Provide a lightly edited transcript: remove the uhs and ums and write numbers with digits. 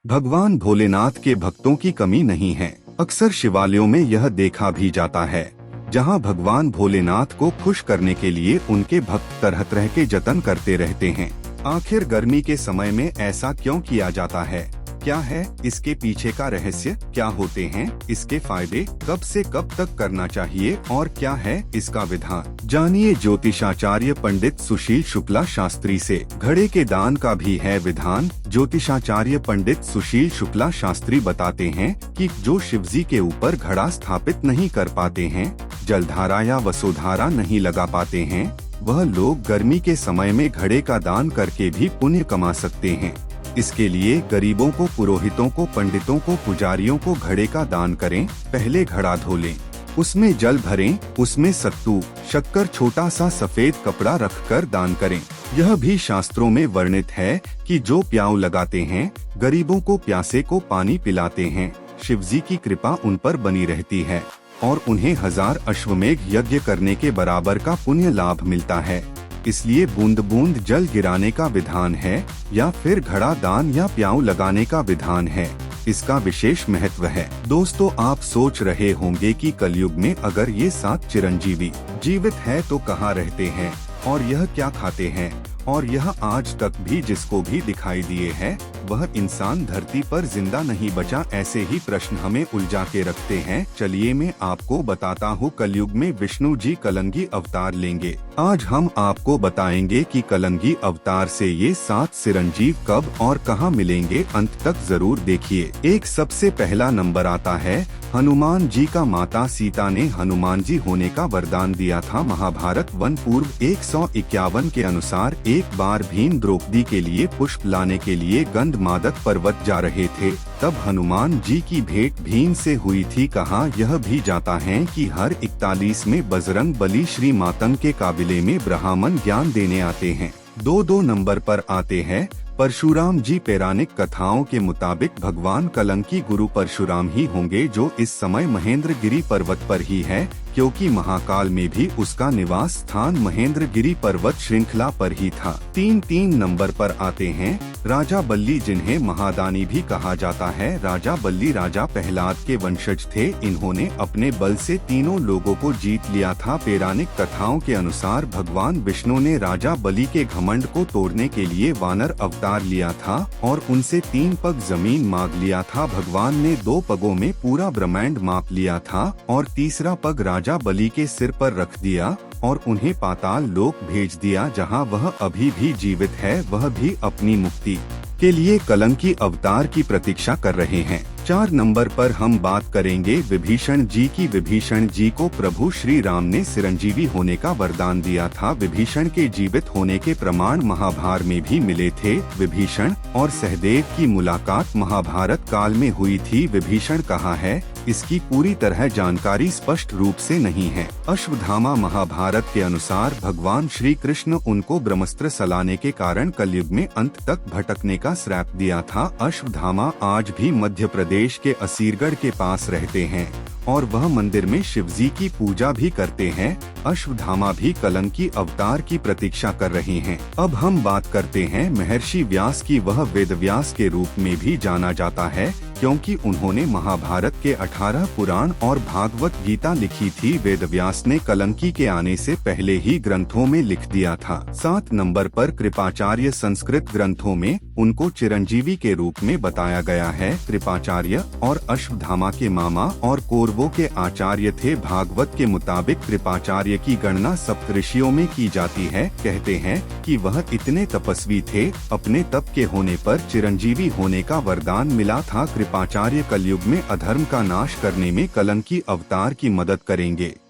भगवान भोलेनाथ के भक्तों की कमी नहीं है। अक्सर शिवालयों में यह देखा भी जाता है, जहां भगवान भोलेनाथ को खुश करने के लिए उनके भक्त तरह तरह के जतन करते रहते हैं। आखिर गर्मी के समय में ऐसा क्यों किया जाता है? क्या है इसके पीछे का रहस्य? क्या होते हैं इसके फायदे? कब से कब तक करना चाहिए और क्या है इसका विधान? जानिए ज्योतिषाचार्य पंडित सुशील शुक्ला शास्त्री से। घड़े के दान का भी है विधान। ज्योतिषाचार्य पंडित सुशील शुक्ला शास्त्री बताते हैं कि जो शिवजी के ऊपर घड़ा स्थापित नहीं कर पाते हैं, जलधारा या वसुधारा नहीं लगा पाते हैं, वह लोग गर्मी के समय में घड़े का दान करके भी पुण्य कमा सकते हैं। इसके लिए गरीबों को, पुरोहितों को, पंडितों को, पुजारियों को घड़े का दान करें। पहले घड़ा धो लें, उसमें जल भरें, उसमें सत्तू, शक्कर, छोटा सा सफेद कपड़ा रखकर दान करें। यह भी शास्त्रों में वर्णित है कि जो प्याऊ लगाते हैं, गरीबों को, प्यासे को पानी पिलाते हैं, शिवजी की कृपा उन पर बनी रहती है और उन्हें 1000 अश्वमेघ यज्ञ करने के बराबर का पुण्य लाभ मिलता है। इसलिए बूंद बूंद जल गिराने का विधान है या फिर घड़ा दान या प्याऊ लगाने का विधान है। इसका विशेष महत्व है। दोस्तों, आप सोच रहे होंगे कि कलयुग में अगर ये 7 चिरंजीवी जीवित है तो कहाँ रहते हैं और यह क्या खाते हैं, और यह आज तक भी जिसको भी दिखाई दिए है वह इंसान धरती पर जिंदा नहीं बचा। ऐसे ही प्रश्न हमें उलझा के रखते हैं। चलिए मैं आपको बताता हूँ, कलयुग में विष्णु जी कलंगी अवतार लेंगे। आज हम आपको बताएंगे कि कलंगी अवतार से ये 7 चिरंजीव कब और कहाँ मिलेंगे। अंत तक जरूर देखिए। एक सबसे पहला नंबर आता है हनुमान जी का। माता सीता ने हनुमान जी होने का वरदान दिया था। महाभारत वन पूर्व 151 के अनुसार एक बार भीम द्रौपदी के लिए पुष्प लाने के लिए गंधमादक पर्वत जा रहे थे, तब हनुमान जी की भेंट भीम से हुई थी। कहा यह भी जाता है कि हर 41 में बजरंग बली श्री मातंग के काबिले में ब्राह्मण ज्ञान देने आते हैं। 2 नंबर पर आते हैं परशुराम जी। पौराणिक कथाओं के मुताबिक भगवान कलंकी गुरु परशुराम ही होंगे, जो इस समय महेंद्रगिरी पर्वत पर ही है, क्योंकि महाकाल में भी उसका निवास स्थान महेंद्रगिरी पर्वत श्रृंखला पर ही था। 3 नंबर पर आते हैं राजा बल्ली, जिन्हें महादानी भी कहा जाता है। राजा बल्ली राजा प्रहलाद के वंशज थे। इन्होंने अपने बल से तीनों लोगों को जीत लिया था। पौराणिक कथाओं के अनुसार भगवान विष्णु ने राजा बलि के घमंड को तोड़ने के लिए वानर अवतार लिया था और उनसे 3 पग जमीन मांग लिया था। भगवान ने 2 पगों में पूरा ब्रह्मांड माप लिया था और तीसरा पग राजा बलि के सिर पर रख दिया और उन्हें पाताल लोक भेज दिया, जहां वह अभी भी जीवित है। वह भी अपनी मुक्ति के लिए कलंकी अवतार की प्रतीक्षा कर रहे हैं। 4 नंबर पर हम बात करेंगे विभीषण जी की। विभीषण जी को प्रभु श्री राम ने चिरंजीवी होने का वरदान दिया था। विभीषण के जीवित होने के प्रमाण महाभारत में भी मिले थे। विभीषण और सहदेव की मुलाकात महाभारत काल में हुई थी। विभीषण कहाँ है, इसकी पूरी तरह जानकारी स्पष्ट रूप से नहीं है। अश्वत्थामा महाभारत के अनुसार भगवान श्री कृष्ण उनको ब्रह्मास्त्र सलाने के कारण कलयुग में अंत तक भटकने का श्राप दिया था। अश्वत्थामा आज भी मध्य प्रदेश के असीरगढ़ के पास रहते हैं और वह मंदिर में शिवजी की पूजा भी करते हैं। अश्वत्थामा भी कलंकी अवतार की प्रतीक्षा कर रहे हैं। अब हम बात करते हैं महर्षि व्यास की। वह वेद व्यास के रूप में भी जाना जाता है, क्योंकि उन्होंने महाभारत के 18 पुराण और भागवत गीता लिखी थी। वेद व्यास ने कलंकी के आने से पहले ही ग्रंथों में लिख दिया था। 7 नंबर पर कृपाचार्य। संस्कृत ग्रंथों में उनको चिरंजीवी के रूप में बताया गया है। कृपाचार्य और अश्वत्थामा के मामा और कौरवों के आचार्य थे। भागवत के मुताबिक कृपाचार्य की गणना सप्तऋषियों में की जाती है। कहते हैं कि वह इतने तपस्वी थे, अपने तप के होने पर चिरंजीवी होने का वरदान मिला था। कृपाचार्य कलयुग में अधर्म का नाश करने में कलंकी अवतार की मदद करेंगे।